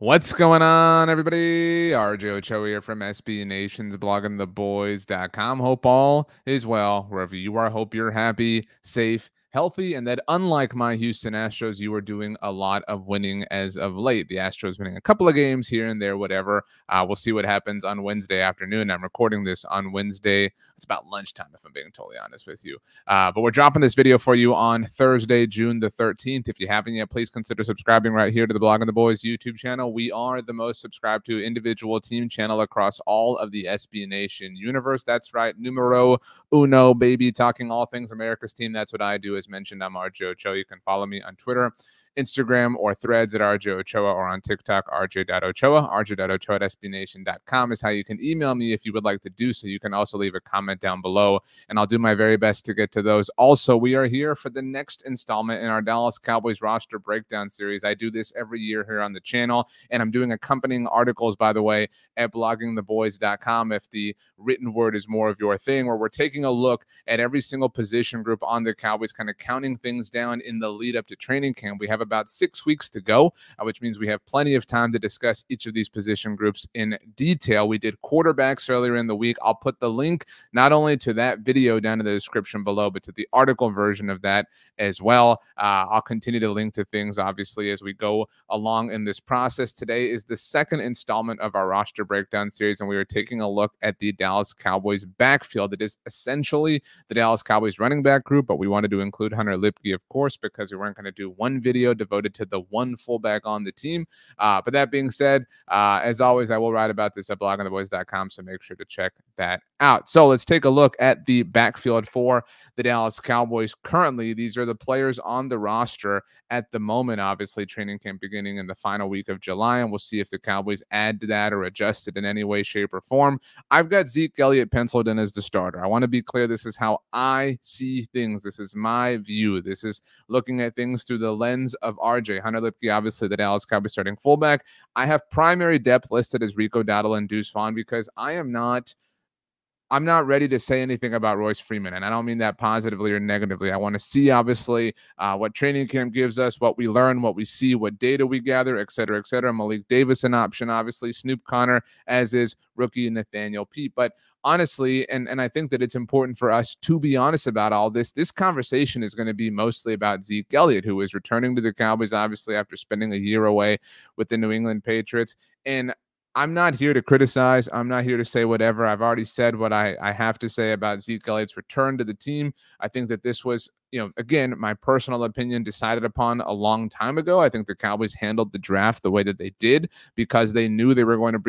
What's going on, everybody? RJ Ochoa here from SB Nation's bloggingtheboys.com. Hope all is well wherever you are. Hope you're happy, safe, healthy, and that unlike my Houston Astros, you are doing a lot of winning as of late. The Astros winning a couple of games here and there, whatever. We'll see what happens on Wednesday afternoon. I'm recording this on Wednesday. It's about lunchtime, if I'm being totally honest with you. But we're dropping this video for you on Thursday, June the 13th. If you haven't yet, please consider subscribing right here to the Blogging the Boys YouTube channel. We are the most subscribed to individual team channel across all of the SB Nation universe. That's right, numero uno, baby, talking all things America's team. That's what I do. As mentioned, I'm RJ Ochoa. You can follow me on Twitter, Instagram, or Threads at RJ Ochoa, or on TikTok, rj.ochoa. rj.ochoa at sbnation.com is how you can email me if you would like to do so. You can also leave a comment down below, and I'll do my very best to get to those. Also, we are here for the next installment in our Dallas Cowboys roster breakdown series. I do this every year here on the channel, and I'm doing accompanying articles, by the way, at bloggingtheboys.com if the written word is more of your thing, where we're taking a look at every single position group on the Cowboys, kind of counting things down in the lead up to training camp. We have about 6 weeks to go, which means we have plenty of time to discuss each of these position groups in detail. We did quarterbacks earlier in the week. I'll put the link not only to that video down in the description below, but to the article version of that as well. I'll continue to link to things, obviously, as we go along in this process. Today is the second installment of our roster breakdown series, and we are taking a look at the Dallas Cowboys backfield. It is essentially the Dallas Cowboys running back group, but we wanted to include Hunter Lipke, of course, because we weren't going to do one video devoted to the one fullback on the team. But that being said, as always, I will write about this at bloggingtheboys.com, so make sure to check that out. So let's take a look at the backfield for the Dallas Cowboys. Currently, these are the players on the roster at the moment. Obviously, training camp beginning in the final week of July, and we'll see if the Cowboys add to that or adjust it in any way, shape, or form. I've got Zeke Elliott penciled in as the starter. I want to be clear. This is how I see things. This is my view. This is looking at things through the lens of RJ. Hunter Lipke, obviously the Dallas Cowboys starting fullback. I have primary depth listed as Rico, Dowdle, and Deuce Vaughn because I'm not ready to say anything about Royce Freeman, and I don't mean that positively or negatively. I want to see, obviously, what training camp gives us, what we learn, what we see, what data we gather, et cetera, et cetera. Malik Davis an option, obviously. Snoop Connor, as is rookie Nathaniel Peat. But honestly, and I think that it's important for us to be honest about all this, this conversation is going to be mostly about Zeke Elliott, who is returning to the Cowboys, obviously, after spending a year away with the New England Patriots. And I'm not here to criticize. I'm not here to say whatever. I've already said what I have to say about Zeke Elliott's return to the team. I think that this was, again, my personal opinion decided upon a long time ago. I think the Cowboys handled the draft the way that they did because they knew they were going to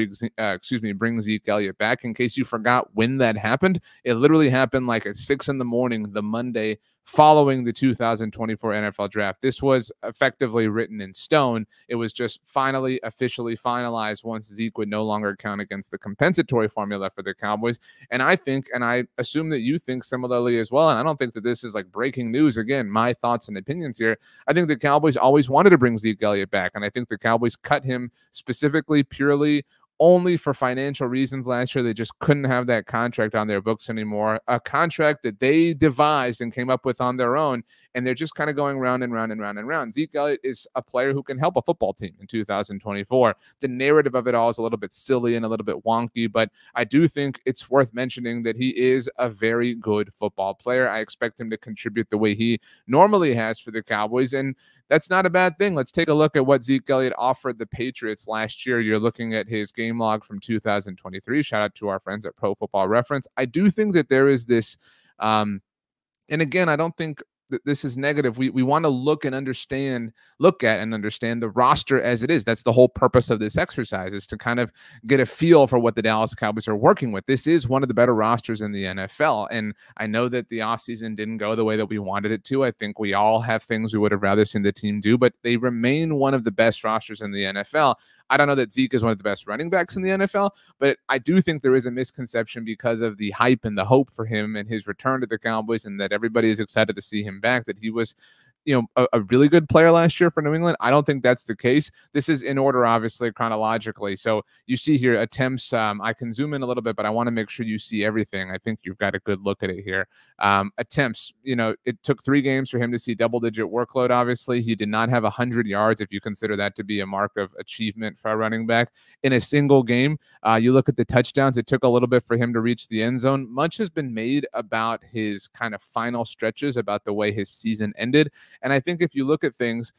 bring Zeke Elliott back. In case you forgot when that happened, it literally happened like at 6 a.m, the Monday following the 2024 NFL draft. This was effectively written in stone. It was just finally officially finalized once Zeke would no longer count against the compensatory formula for the Cowboys. And I think, and I assume that you think similarly as well, and I don't think that this is like breaking news. Again, my thoughts and opinions here. I think the Cowboys always wanted to bring Zeke Elliott back, and I think the Cowboys cut him specifically purely only for financial reasons last year. They just couldn't have that contract on their books anymore, a contract that they devised and came up with on their own, and they're just kind of going round and round and round and round. Zeke Elliott is a player who can help a football team in 2024. The narrative of it all is a little bit silly and a little bit wonky, but I do think it's worth mentioning that he is a very good football player. I expect him to contribute the way he normally has for the Cowboys, and that's not a bad thing. Let's take a look at what Zeke Elliott offered the Patriots last year. You're looking at his game log from 2023. Shout out to our friends at Pro Football Reference. I do think that there is this, and again, I don't think that this is negative. We want to look at and understand the roster as it is. That's the whole purpose of this exercise, is to kind of get a feel for what the Dallas Cowboys are working with. This is one of the better rosters in the NFL. And I know that the offseason didn't go the way that we wanted it to. I think we all have things we would have rather seen the team do, but they remain one of the best rosters in the NFL. I don't know that Zeke is one of the best running backs in the NFL, but I do think there is a misconception because of the hype and the hope for him and his return to the Cowboys, and that everybody is excited to see him back, that he was a really good player last year for New England. I don't think that's the case. This is in order, obviously, chronologically. So you see here attempts. I can zoom in a little bit, but I want to make sure you see everything. I think you've got a good look at it here. Attempts, it took 3 games for him to see double-digit workload, obviously. He did not have 100 yards, if you consider that to be a mark of achievement for a running back in a single game. You look at the touchdowns, it took a little bit for him to reach the end zone. Much has been made about his kind of final stretches, about the way his season ended. And I think if you look at things,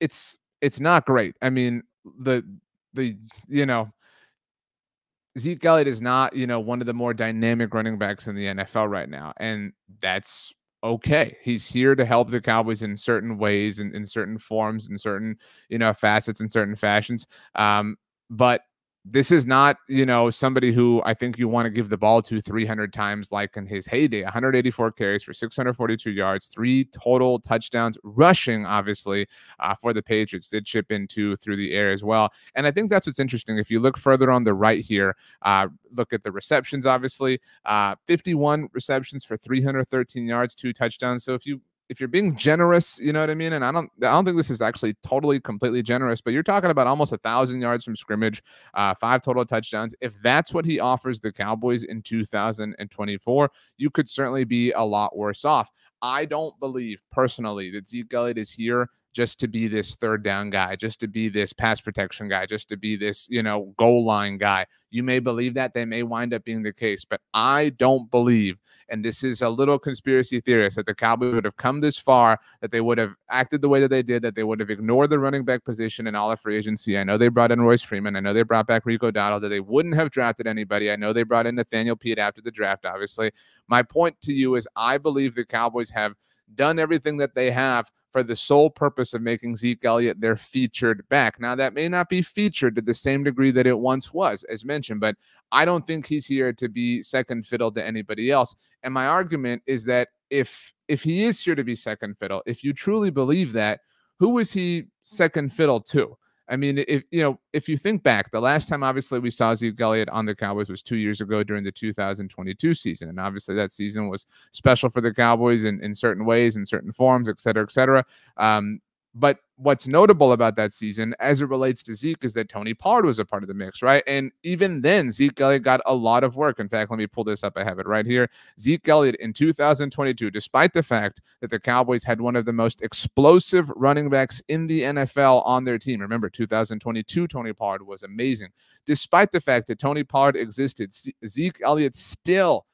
it's not great. I mean, Zeke Elliott is not, one of the more dynamic running backs in the NFL right now. And that's okay. He's here to help the Cowboys in certain ways and in certain forms, in certain, facets, in certain fashions. But this is not, somebody who I think you want to give the ball to 300 times like in his heyday. 184 carries for 642 yards, 3 total touchdowns, rushing, obviously, for the Patriots. Did chip in 2 through the air as well. And I think that's what's interesting. If you look further on the right here, look at the receptions, obviously. 51 receptions for 313 yards, 2 touchdowns. So if you're being generous, you know what I mean? And I don't think this is actually totally, completely generous, but you're talking about almost 1,000 yards from scrimmage, 5 total touchdowns. If that's what he offers the Cowboys in 2024, you could certainly be a lot worse off. I don't believe personally that Zeke Elliott is here just to be this third down guy, just to be this pass protection guy, just to be this, goal line guy. You may believe that. They may wind up being the case, but I don't believe, and this is a little conspiracy theorist, that the Cowboys would have come this far, that they would have acted the way that they did, that they would have ignored the running back position in all of free agency. I know they brought in Royce Freeman. I know they brought back Rico Dowdle, that they wouldn't have drafted anybody. I know they brought in Nathaniel Peat after the draft, obviously. My point to you is I believe the Cowboys have done everything that they have for the sole purpose of making Zeke Elliott their featured back. Now, that may not be featured to the same degree that it once was, as mentioned, but I don't think he's here to be second fiddle to anybody else. And my argument is that if he is here to be second fiddle, if you truly believe that, who is he second fiddle to? I mean, if you think back, the last time obviously we saw Zeke Elliott on the Cowboys was 2 years ago during the 2022 season. And obviously that season was special for the Cowboys in certain ways, in certain forms, et cetera, et cetera. But what's notable about that season as it relates to Zeke is that Tony Pollard was a part of the mix, right? And even then, Zeke Elliott got a lot of work. In fact, let me pull this up. I have it right here. Zeke Elliott in 2022, despite the fact that the Cowboys had one of the most explosive running backs in the NFL on their team. Remember, 2022, Tony Pollard was amazing. Despite the fact that Tony Pollard existed, Zeke Elliott still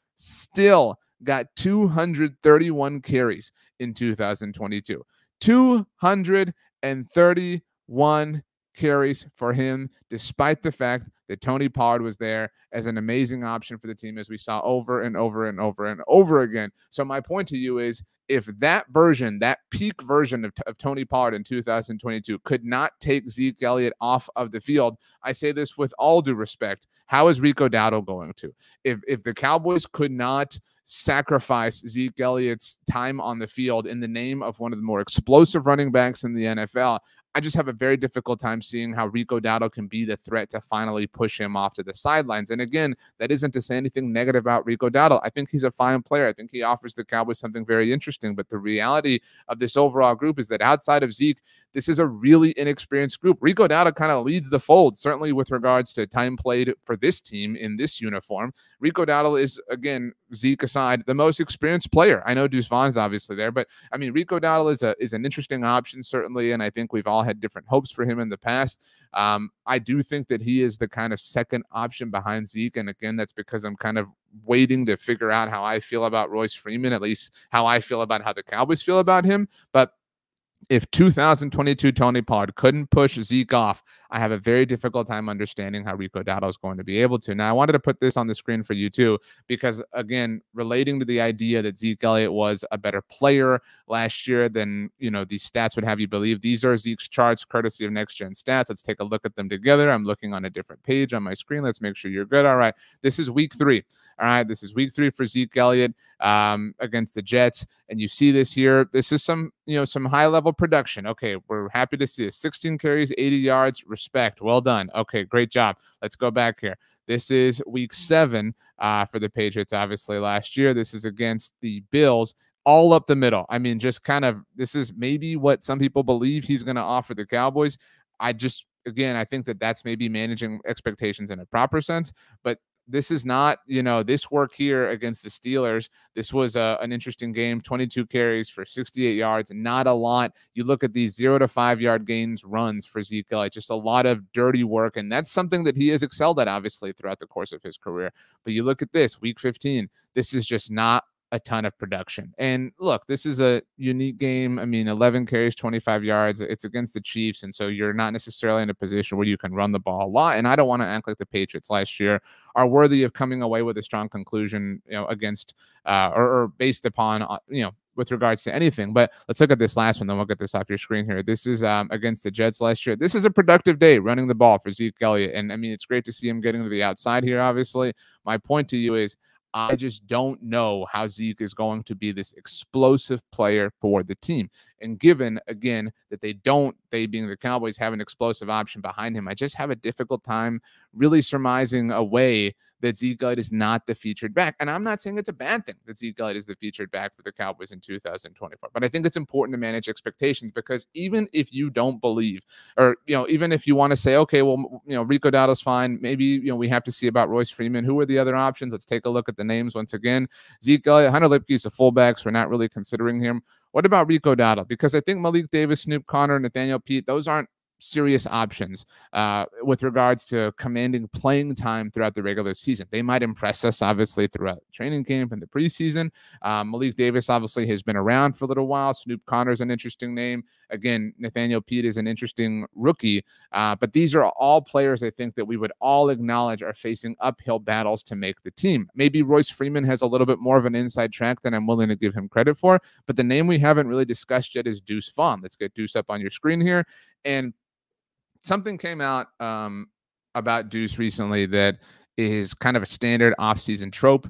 got 231 carries in 2022. 231 carries for him, despite the fact that Tony Pollard was there as an amazing option for the team, as we saw over and over and over and over again. So my point to you is, if that version, that peak version of Tony Pollard in 2022 could not take Zeke Elliott off of the field, I say this with all due respect, how is Rico Dowdle going to? If the Cowboys could not sacrifice Zeke Elliott's time on the field in the name of one of the more explosive running backs in the NFL, I just have a very difficult time seeing how Rico Dowdle can be the threat to finally push him off to the sidelines. And again, that isn't to say anything negative about Rico Dowdle. I think he's a fine player. I think he offers the Cowboys something very interesting. But the reality of this overall group is that outside of Zeke, this is a really inexperienced group. Rico Dowdle kind of leads the fold, certainly with regards to time played for this team in this uniform. Rico Dowdle is, again, Zeke aside, the most experienced player. I know Deuce Vaughn's obviously there, but I mean, Rico Dowdle is an interesting option, certainly, and I think we've all had different hopes for him in the past. I do think that he is the kind of second option behind Zeke, and again, that's because I'm kind of waiting to figure out how I feel about Royce Freeman, at least how I feel about how the Cowboys feel about him. But if 2022 Tony Pollard couldn't push Zeke off, I have a very difficult time understanding how Rico Dowdle is going to be able to. Now, I wanted to put this on the screen for you too, because again, relating to the idea that Zeke Elliott was a better player last year than, these stats would have you believe. These are Zeke's charts, courtesy of Next Gen Stats. Let's take a look at them together. I'm looking on a different page on my screen. Let's make sure you're good. All right. This is week 3. All right, this is week 3 for Zeke Elliott against the Jets, and you see this here. This is some high-level production. Okay, we're happy to see it. 16 carries, 80 yards. Respect. Well done. Okay, great job. Let's go back here. This is week 7 for the Patriots, obviously, last year. This is against the Bills. all up the middle. I mean, just kind of, this is maybe what some people believe he's going to offer the Cowboys. Again, I think that that's maybe managing expectations in a proper sense, but this is not, this work here against the Steelers. This was an interesting game, 22 carries for 68 yards, not a lot. You look at these 0 to 5 yard gains runs for Ezekiel, like just a lot of dirty work. And that's something that he has excelled at, obviously, throughout the course of his career. But you look at this week 15, this is just not a ton of production. And look, this is a unique game. I mean, 11 carries, 25 yards. It's against the Chiefs. And so you're not necessarily in a position where you can run the ball a lot. And I don't want to act like the Patriots last year are worthy of coming away with a strong conclusion, against or based upon, with regards to anything. But let's look at this last one, then we'll get this off your screen here. This is against the Jets last year. This is a productive day running the ball for Zeke Elliott. And I mean, it's great to see him getting to the outside here, obviously. My point to you is, I just don't know how Zeke is going to be this explosive player for the team. And given, again, that they being the Cowboys, have an explosive option behind him, I just have a difficult time really surmising a way that Zeke Elliott is not the featured back. And I'm not saying it's a bad thing that Zeke Elliott is the featured back for the Cowboys in 2024. But I think it's important to manage expectations, because even if you don't believe, or, even if you want to say, okay, well, Rico Dowdle's fine. Maybe, we have to see about Royce Freeman. Who are the other options? Let's take a look at the names once again. Zeke Elliott, Hunter Lipke's the fullback, so we're not really considering him. What about Rico Dowdle? Because I think Malik Davis, Snoop Connor, Nathaniel, Peat, those aren't serious options with regards to commanding playing time throughout the regular season. They might impress us, obviously, throughout training camp and the preseason. Malik Davis obviously has been around for a little while. Snoop Connor is an interesting name. Again, Nathaniel Peat is an interesting rookie. But these are all players, I think, that we would all acknowledge are facing uphill battles to make the team. Maybe Royce Freeman has a little bit more of an inside track than I'm willing to give him credit for. But the name we haven't really discussed yet is Deuce Vaughn. Let's get Deuce up on your screen here. And something came out about Deuce recently that is kind of a standard offseason trope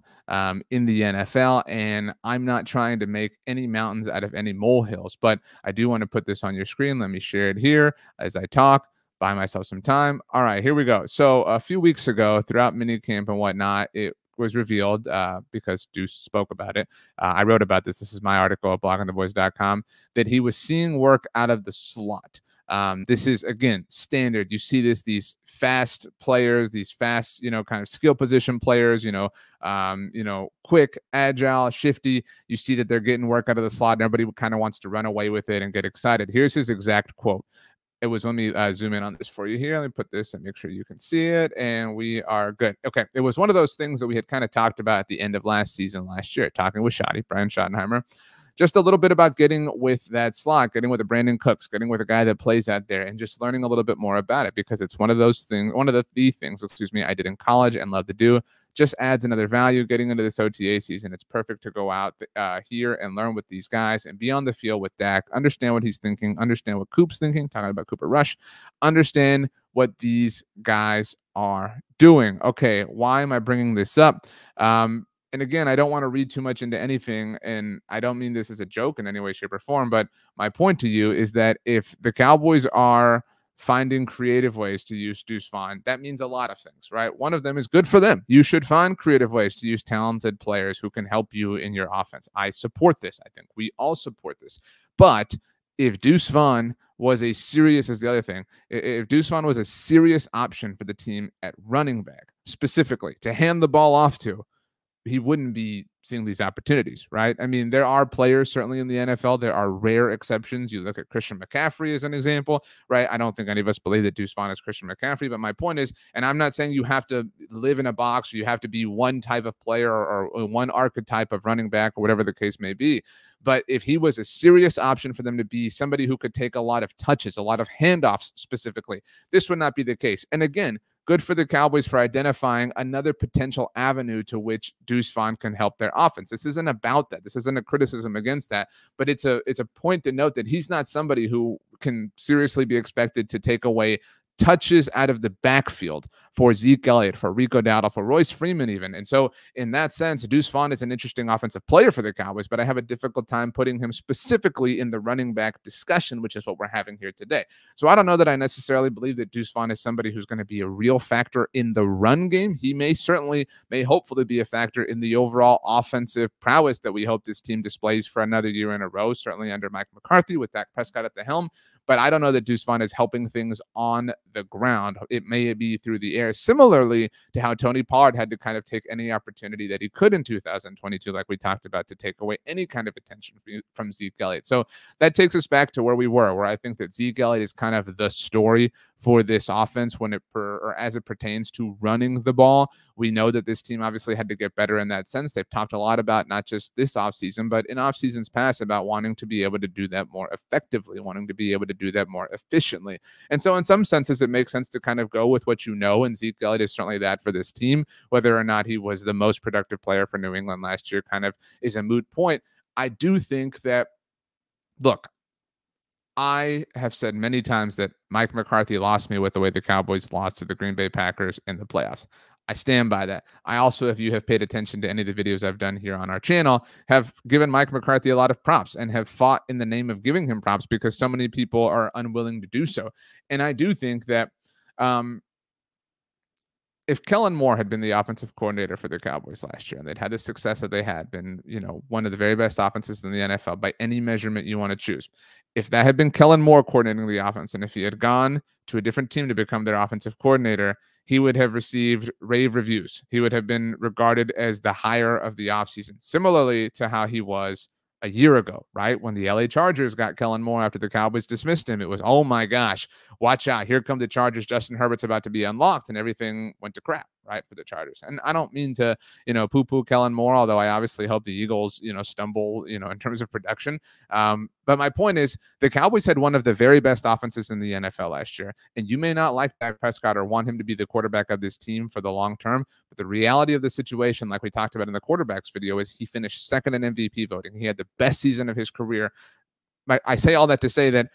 in the NFL. And I'm not trying to make any mountains out of any molehills, but I do want to put this on your screen. Let me share it here as I talk, buy myself some time. All right, here we go. So a few weeks ago, throughout minicamp and whatnot, it was revealed because Deuce spoke about it. I wrote about this. This is my article at bloggingtheboys.com, that he was seeing work out of the slot. This is, again, standard. You see these fast players, these fast, kind of skill position players, quick, agile, shifty. You see that they're getting work out of the slot, and everybody kind of wants to run away with it and get excited. Here's his exact quote. It was, let me zoom in on this for you here. Let me put this and make sure you can see it, and we are good. Okay, it was one of those things that we had kind of talked about at the end of last year, talking with Brian Schottenheimer. Just a little bit about getting with that slot, getting with a Brandon Cooks, getting with a guy that plays out there, and just learning a little bit more about it, because it's one of those things, one of the things, I did in college and love to do. Just adds another value. Getting into this OTA season, it's perfect to go out here and learn with these guys and be on the field with Dak, understand what he's thinking, understand what Coop's thinking, talking about Cooper Rush, understand what these guys are doing. Okay, why am I bringing this up? And again, I don't want to read too much into anything, and I don't mean this as a joke in any way, shape, or form, but my point to you is that if the Cowboys are finding creative ways to use Deuce Vaughn, that means a lot of things, right? One of them is good for them. You should find creative ways to use talented players who can help you in your offense. I support this. I think we all support this. But if Deuce Vaughn was a serious, is the other thing, if Deuce Vaughn was a serious option for the team at running back, specifically to hand the ball off to, he wouldn't be seeing these opportunities, right? I mean, there are players certainly in the NFL. There are rare exceptions. You look at Christian McCaffrey as an example, right? I don't think any of us believe that Deuce Vaughn is Christian McCaffrey, but my point is, and I'm not saying you have to live in a box or you have to be one type of player or one archetype of running back or whatever the case may be. But if he was a serious option for them to be somebody who could take a lot of touches, a lot of handoffs specifically, this would not be the case. And again, good for the Cowboys for identifying another potential avenue to which Deuce Vaughn can help their offense. This isn't about that. This isn't a criticism against that, but it's a point to note that he's not somebody who can seriously be expected to take away touches out of the backfield for Zeke Elliott, for Rico Dowdle, for Royce Freeman even. And so in that sense, Deuce Vaughn is an interesting offensive player for the Cowboys, but I have a difficult time putting him specifically in the running back discussion, which is what we're having here today. So I don't know that I necessarily believe that Deuce Vaughn is somebody who's going to be a real factor in the run game. He may hopefully be a factor in the overall offensive prowess that we hope this team displays for another year in a row, certainly under Mike McCarthy with Dak Prescott at the helm. But I don't know that Deuce Vaughn is helping things on the ground. It may be through the air, similarly to how Tony Pollard had to kind of take any opportunity that he could in 2022, like we talked about, to take away any kind of attention from Zeke Elliott. So that takes us back to where we were, where I think that Zeke Elliott is kind of the story for this offense as it pertains to running the ball. We know that this team obviously had to get better in that sense. They've talked a lot about not just this offseason, but in off seasons past about wanting to be able to do that more effectively, wanting to be able to do that more efficiently. And so in some senses, it makes sense to kind of go with what you know, and Zeke Elliott is certainly that for this team. Whether or not he was the most productive player for New England last year kind of is a moot point. I do think that, look, I have said many times that Mike McCarthy lost me with the way the Cowboys lost to the Green Bay Packers in the playoffs. I stand by that. I also, if you have paid attention to any of the videos I've done here on our channel, have given Mike McCarthy a lot of props and have fought in the name of giving him props because so many people are unwilling to do so. And I do think that if Kellen Moore had been the offensive coordinator for the Cowboys last year and they'd had the success that they had, been, one of the very best offenses in the NFL by any measurement you want to choose, if that had been Kellen Moore coordinating the offense, and if he had gone to a different team to become their offensive coordinator, he would have received rave reviews. He would have been regarded as the hire of the offseason, similarly to how he was a year ago, right? When the LA Chargers got Kellen Moore after the Cowboys dismissed him, it was, oh my gosh, watch out. Here come the Chargers. Justin Herbert's about to be unlocked, and everything went to crap, right, for the Chargers. And I don't mean to, poo-poo Kellen Moore, although I obviously hope the Eagles, stumble, in terms of production. But my point is the Cowboys had one of the very best offenses in the NFL last year. And you may not like Dak Prescott or want him to be the quarterback of this team for the long term. But the reality of the situation, like we talked about in the quarterbacks video, is he finished second in MVP voting. He had the best season of his career. I say all that to say that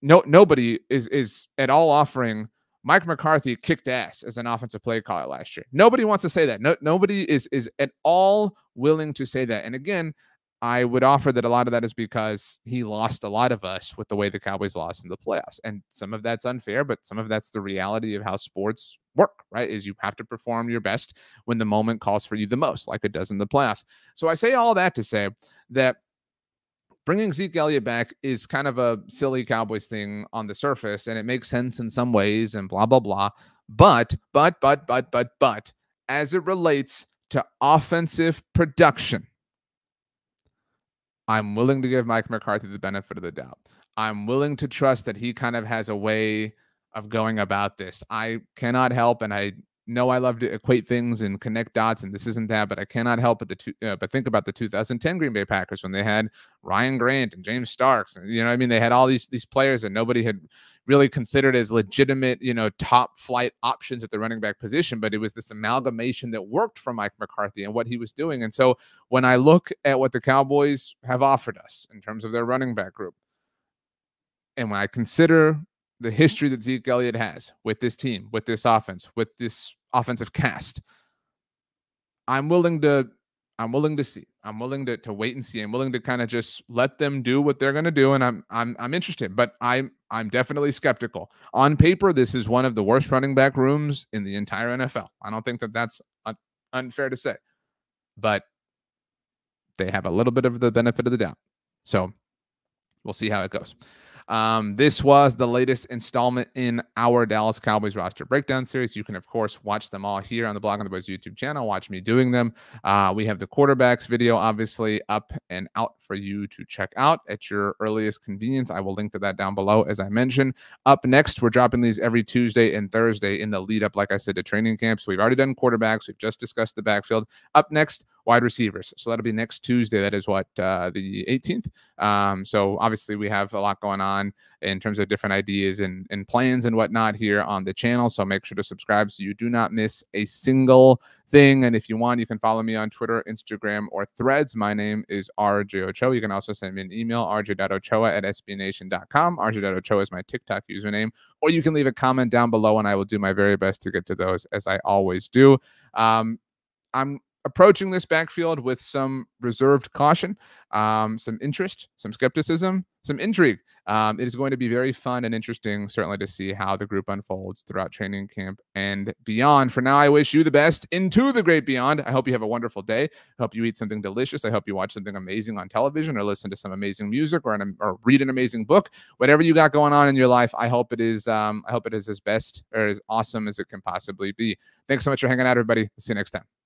nobody is at all offering Mike McCarthy kicked ass as an offensive play caller last year. Nobody wants to say that. Nobody is at all willing to say that. And again, I would offer that a lot of that is because he lost a lot of us with the way the Cowboys lost in the playoffs. And some of that's unfair, but some of that's the reality of how sports work, right? Is you have to perform your best when the moment calls for you the most, like it does in the playoffs. So I say all that to say that bringing Zeke Elliott back is kind of a silly Cowboys thing on the surface, and it makes sense in some ways and blah, blah, blah. But, as it relates to offensive production, I'm willing to give Mike McCarthy the benefit of the doubt. I'm willing to trust that he kind of has a way of going about this. I cannot help, and I know I love to equate things and connect dots, and this isn't that, but I cannot help but think about the 2010 Green Bay Packers when they had Ryan Grant and James Starks. And, they had all these players that nobody had really considered as legitimate, top flight options at the running back position, but it was this amalgamation that worked for Mike McCarthy and what he was doing. And so when I look at what the Cowboys have offered us in terms of their running back group, and when I consider the history that Zeke Elliott has with this team, with this offense, with this offensive cast, I'm willing to see. I'm willing to wait and see. I'm willing to kind of just let them do what they're going to do, and I'm interested, but I'm definitely skeptical. On paper, this is one of the worst running back rooms in the entire NFL. I don't think that that's unfair to say, but they have a little bit of the benefit of the doubt. So we'll see how it goes. This was the latest installment in our Dallas Cowboys roster breakdown series. You can, of course, watch them all here on the Blog on the Boys YouTube channel. Watch me doing them. We have the quarterbacks video, obviously, up and out for you to check out at your earliest convenience. I will link to that down below, as I mentioned. Up next, we're dropping these every Tuesday and Thursday in the lead up, like I said, to training camp. So we've already done quarterbacks. We've just discussed the backfield. Up next, wide receivers. So that'll be next Tuesday. That is what, the 18th. So obviously we have a lot going on in terms of different ideas and plans and whatnot here on the channel. So make sure to subscribe so you do not miss a single thing. And if you want, you can follow me on Twitter, Instagram, or Threads. My name is RJ Ochoa. You can also send me an email, rj.ochoa@sbnation.com. rj.ochoa is my TikTok username. Or you can leave a comment down below, and I will do my very best to get to those, as I always do. I'm approaching this backfield with some reserved caution, some interest, some skepticism, some intrigue. It is going to be very fun and interesting, certainly, to see how the group unfolds throughout training camp and beyond. For now, I wish you the best into the great beyond. I hope you have a wonderful day. I hope you eat something delicious. I hope you watch something amazing on television, or listen to some amazing music, or read an amazing book. Whatever you got going on in your life, I hope it is as best or as awesome as it can possibly be. Thanks so much for hanging out, everybody. See you next time.